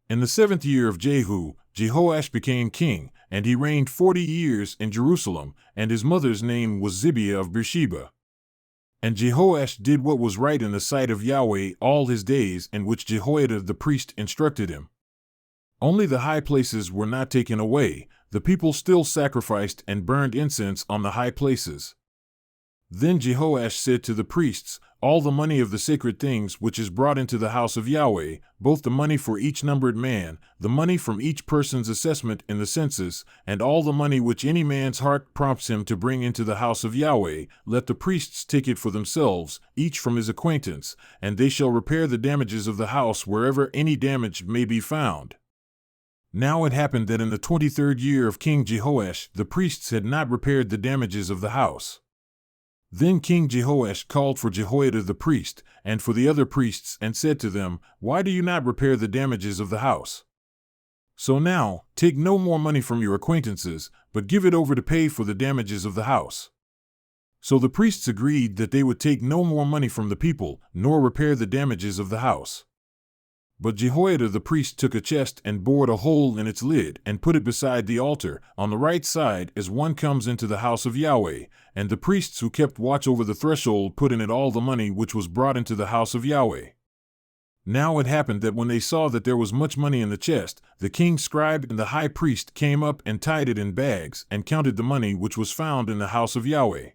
In the 7th year of Jehu, Jehoash became king, and he reigned 40 years in Jerusalem, and his mother's name was Zibiah of Beersheba. And Jehoash did what was right in the sight of Yahweh all his days, in which Jehoiada the priest instructed him. Only the high places were not taken away. The people still sacrificed and burned incense on the high places. Then Jehoash said to the priests, "All the money of the sacred things which is brought into the house of Yahweh, both the money for each numbered man, the money from each person's assessment in the census, and all the money which any man's heart prompts him to bring into the house of Yahweh, let the priests take it for themselves, each from his acquaintance, and they shall repair the damages of the house wherever any damage may be found." Now it happened that in the 23rd year of King Jehoash, the priests had not repaired the damages of the house. Then King Jehoash called for Jehoiada the priest, and for the other priests, and said to them, "Why do you not repair the damages of the house? So now, take no more money from your acquaintances, but give it over to pay for the damages of the house." So the priests agreed that they would take no more money from the people, nor repair the damages of the house. But Jehoiada the priest took a chest and bored a hole in its lid, and put it beside the altar, on the right side as one comes into the house of Yahweh, and the priests who kept watch over the threshold put in it all the money which was brought into the house of Yahweh. Now it happened that when they saw that there was much money in the chest, the king's scribe and the high priest came up and tied it in bags, and counted the money which was found in the house of Yahweh.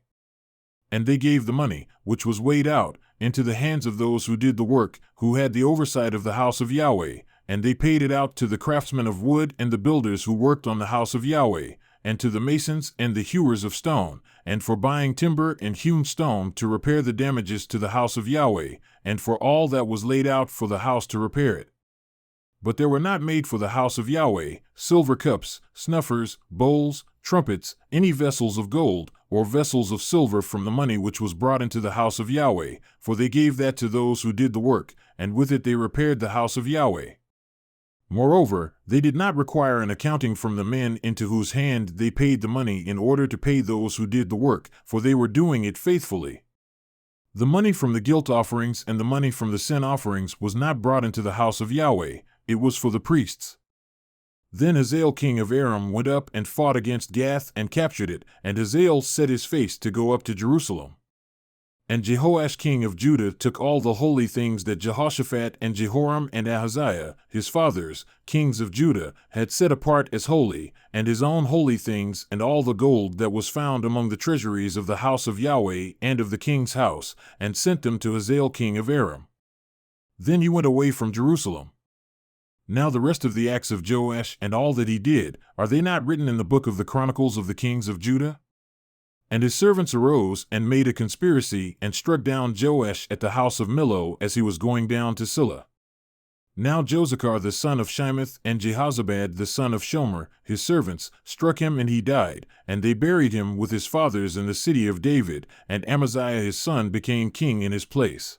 And they gave the money, which was weighed out, into the hands of those who did the work, who had the oversight of the house of Yahweh, and they paid it out to the craftsmen of wood and the builders who worked on the house of Yahweh, and to the masons and the hewers of stone, and for buying timber and hewn stone to repair the damages to the house of Yahweh, and for all that was laid out for the house to repair it. But there were not made for the house of Yahweh silver cups, snuffers, bowls, trumpets, any vessels of gold, or vessels of silver from the money which was brought into the house of Yahweh, for they gave that to those who did the work, and with it they repaired the house of Yahweh. Moreover, they did not require an accounting from the men into whose hand they paid the money in order to pay those who did the work, for they were doing it faithfully. The money from the guilt offerings and the money from the sin offerings was not brought into the house of Yahweh, it was for the priests. Then Hazael king of Aram went up and fought against Gath and captured it, and Hazael set his face to go up to Jerusalem. And Jehoash king of Judah took all the holy things that Jehoshaphat and Jehoram and Ahaziah, his fathers, kings of Judah, had set apart as holy, and his own holy things, and all the gold that was found among the treasuries of the house of Yahweh and of the king's house, and sent them to Hazael king of Aram. Then he went away from Jerusalem. Now the rest of the acts of Joash and all that he did, are they not written in the book of the Chronicles of the kings of Judah? And his servants arose and made a conspiracy and struck down Joash at the house of Millo as he was going down to Silla. Now Josachar the son of Shimeth and Jehozabad the son of Shomer, his servants, struck him and he died, and they buried him with his fathers in the city of David, and Amaziah his son became king in his place.